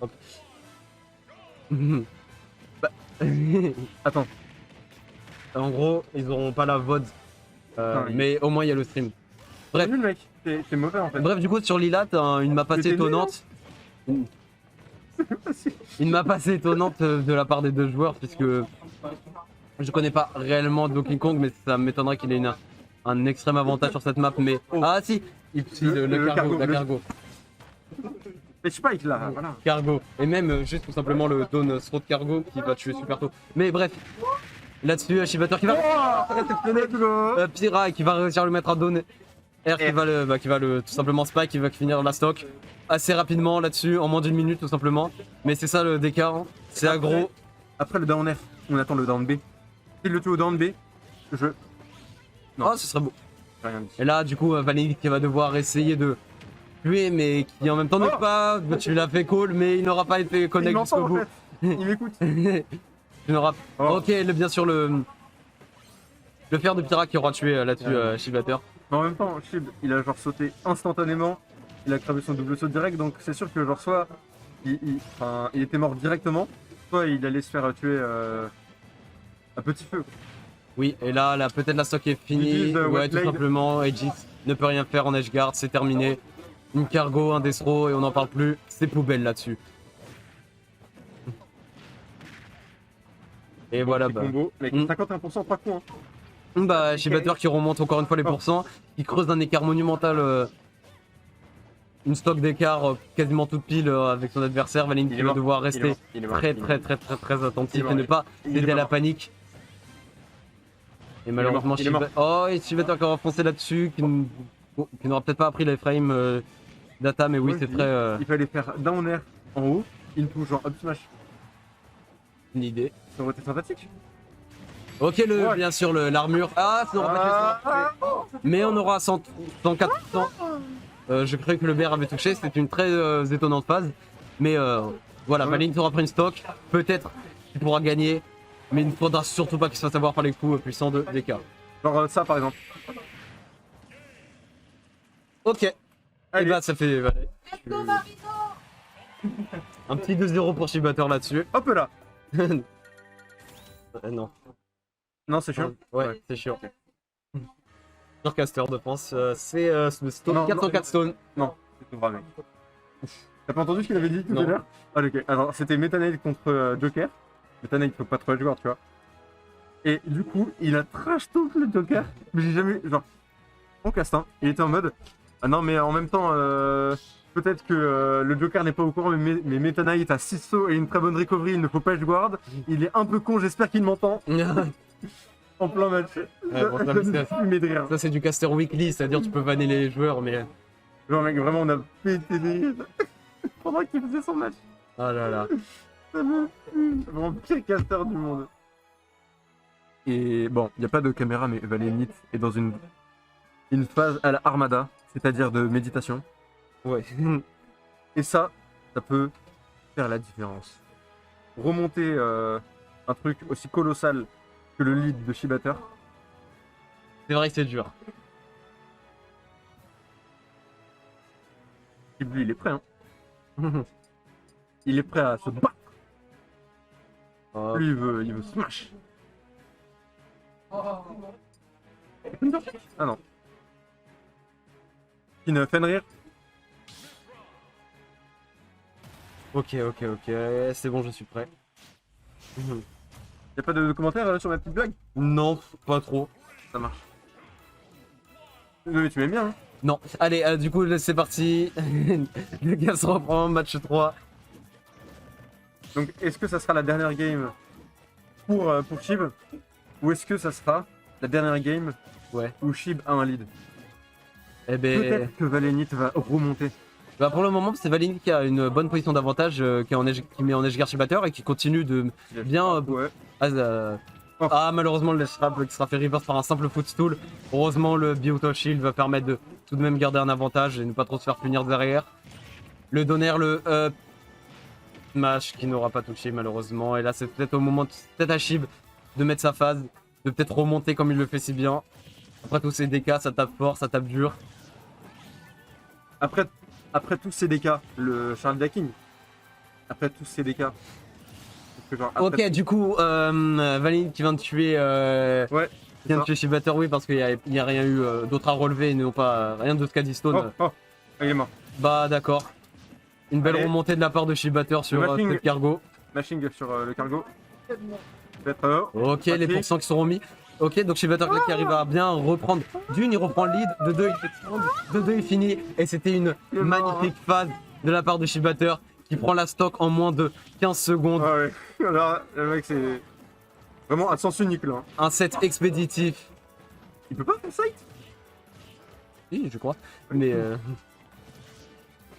Hop. Bah, attends. En gros, ils auront pas la VOD. Non, mais au moins il y a le stream. Bref. T'es nul, mec. T'es mauvais en fait. Bref, du coup, sur Lila, t'as une map Mais assez t'es nul, étonnante. Une map assez étonnante de la part des deux joueurs, puisque je connais pas réellement Donkey Kong, mais ça m'étonnerait qu'il ait un extrême avantage sur cette map. Mais Oh. ah si, le cargo, la cargo. Mais Spike là, voilà. Cargo. Et même juste tout simplement le Dawn Throat Cargo qui va tuer super tôt. Mais bref, là-dessus, Shibator qui va réceptionner Pyra qui va réussir à lui mettre un Dawn R qui va le tout simplement Spike qui va finir la stock assez rapidement là-dessus, en moins d'une minute tout simplement. Mais c'est ça le DK, hein. C'est aggro. Après le down F, on attend le down B. S'il le tue au down B, je. Non. Oh, ce serait beau. J'ai rien dit. Et là, du coup, Valérie qui va devoir essayer de tuer, mais qui en même temps ne peut pas. Tu l'as fait call, mais il n'aura pas été Il connect m'entend jusqu'au en bout. fait. Il m'écoute. Tu n'auras. Oh. Ok, bien sûr, le fer de Pyra qui aura tué là-dessus Shibator. Mais en même temps, Shib, il a genre sauté instantanément. Il a cravé son double saut direct, donc c'est sûr que genre soit il était mort directement, soit il allait se faire tuer à petit feu. Oui, et là peut-être la stock est finie. GG's, Ouais, Wet tout Blade. simplement. Aegis ne peut rien faire en edgeguard, c'est terminé. Une cargo, un destro et on n'en parle plus. C'est poubelle là-dessus. Et voilà, Petit bah. combo, mec, 51% 3 coups. Hein. Bah, Shibator qui remonte encore une fois les pourcents, qui creuse un écart monumental, une stock d'écart quasiment toute pile avec son adversaire. Valine qui va devoir rester très attentif et ne pas céder à la panique. Et malheureusement, oh, et Shibator qui va foncer là-dessus, qui n'aura peut-être pas appris les frames data, mais oui, c'est très. Il fallait faire down air en haut, into genre up smash. Une idée. Ça aurait été sympathique. Ok, bien sûr, l'armure. Ah, ça n'aura pas touché. Mais on aura 104%. Je croyais que le BR avait touché, c'était une très étonnante phase. Mais voilà, Valine aura pris une stock. Peut-être qu'il pourra gagner. Mais il ne faudra surtout pas qu'il se fasse avoir par les coups puissants de DK. Genre ça par exemple. Ok. Et Allez. bah, ça fait. Un petit 2-0 pour Shibator là-dessus. Hop là. Non. Non, c'est chiant. Ouais, c'est chiant. Surcaster de France, c'est le stone, Non, 404 stone. Non, c'est tout vrai, mec. T'as pas entendu ce qu'il avait dit tout Non. à l'heure? Ah, ok. Alors, c'était Meta Knight contre Joker. Meta Knight, faut pas trop joueur, tu vois. Et du coup, il a trash talk le Joker. Mais j'ai jamais. Genre, on castin. Il était en mode. Ah non, mais en même temps, peut-être que le Joker n'est pas au courant, mais Meta Knight a 6 sauts et une très bonne recovery. Il ne faut pas edge guard. Il est un peu con, j'espère qu'il m'entend. En plein match. Bon, ça, Ça me fumait de rire. ça, c'est du caster weekly, c'est-à-dire tu peux vanner les joueurs, mais. Genre, mec, vraiment, on a pété des rires pendant qu'il faisait son match. Ah là là. Ça me fume. Vraiment pire caster du monde. Et bon, il n'y a pas de caméra, mais Valenit est dans une phase à la Armada, c'est-à-dire de méditation. Ouais. Et ça peut faire la différence. Remonter un truc aussi colossal que le lead de Shibator. C'est vrai que c'est dur. Lui, il est prêt, hein. Il est prêt à se battre. Oh. Lui, il veut smash. Ah non. Une Fenrir. Ok, c'est bon, je suis prêt. Y'a pas de commentaires sur ma petite blague? Non, pas trop. Ça marche. Mais tu m'aimes bien, hein. Non. Allez, du coup, c'est parti. Le gars se reprend, match 3. Donc, est-ce que ça sera la dernière game pour Shib? Ou est-ce que ça sera la dernière game Ouais. où Shib a un lead? Eh ben. Peut-être que Valenit va remonter. Bah pour le moment, c'est Valine qui a une bonne position d'avantage, qui met en edgeguard Shibator et qui continue de bien. Ouais. Malheureusement, le strap qui sera fait reverse par un simple footstool. Heureusement, le Beauty of Shield va permettre de tout de même garder un avantage et ne pas trop se faire punir derrière. Le donner, le smash qui n'aura pas touché malheureusement. Et là, c'est peut-être au moment, peut-être à Shib de mettre sa phase, de peut-être remonter comme il le fait si bien. Après tous ces DK, ça tape fort, ça tape dur. Après tous ces DK, le Charles Daking. après tous ces dégâts. Parce que, genre, après, Ok, du coup, Valine qui vient de tuer. Ouais. Qui vient de tuer Shibater, oui, parce qu'il n'y a rien eu d'autre à relever, et non pas rien de Skadistone. Oh, il est mort. Bah, d'accord. Une belle Allez. remontée de la part de Shibater sur mapping. cette cargo. Mashing sur le cargo. Peut-être. Ok, les Patrick. pourcents qui sont remis. Ok, donc Shibater qui arrive à bien reprendre. D'une, il reprend le lead. De deux, il fait extend. De deux, il finit. Et c'était une Il est mort, magnifique phase de la part de Shibater qui prend la stock en moins de 15 secondes. Ah ouais. Alors, le mec, c'est vraiment à sens unique là. Un set expéditif. Il peut pas faire ça. Oui, je crois. Mais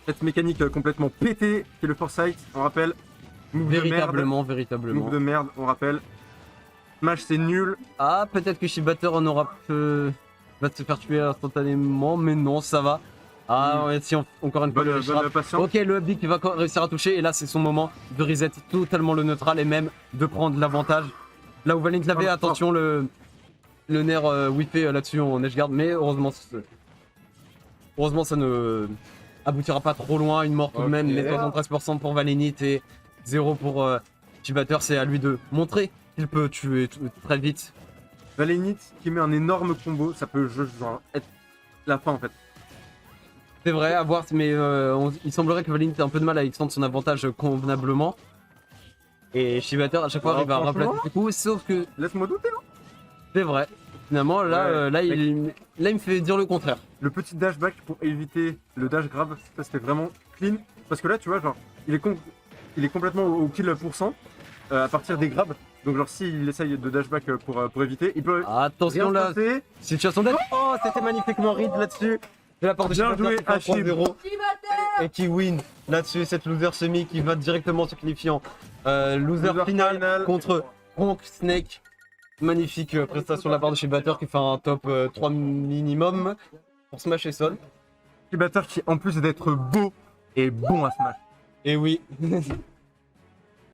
Cette mécanique complètement pétée qui est le Foresight, on rappelle. Move de merde. véritablement, véritablement. Move de merde, on rappelle. Smash, c'est nul. Ah, peut-être que Shibater en aura va se faire tuer instantanément, mais non, ça va. Ah, ouais, si, encore une fois, le Bonne patience. Ok, le Big qui va réussir à toucher, et là, c'est son moment de reset totalement le neutral et même de prendre l'avantage. Là où Valent l'avait, Oh, attention, le nerf whippé là-dessus en edgeguard, mais heureusement, ça ne aboutira pas trop loin. Une mort tout de même, Ok. mais 73% pour Valenit et 0 pour Shibater. C'est à lui de montrer qu'il peut tuer très vite. Valenit qui met un énorme combo, ça peut genre être la fin en fait. C'est vrai, à voir, mais il semblerait que Valenit ait un peu de mal à extendre son avantage convenablement. Et Shibater à chaque fois Alors, arrive à franchement, remplacer du coup, sauf que Laisse-moi douter. Hein. c'est vrai. Finalement, là, Ouais. il me fait dire le contraire. Le petit dashback pour éviter le dash grab, ça c'était vraiment clean. Parce que là, tu vois, genre, il est complètement au kill % à partir des grabs. Donc, genre, s'il essaye de dashback pour éviter, il peut Attention rien là, se passer. situation d'aide. Oh, c'était magnifiquement read là-dessus. De la part de Bien Shibater joué, qui fait un Achille. 3-0 et qui win là-dessus cette loser semi qui va directement se qualifiant. Loser Loser final final. contre Bronk Snake. Magnifique prestation de la part de Shibater qui fait un top 3 minimum pour Smash et Son. Shibater qui, en plus d'être beau, est bon à smash. Et oui.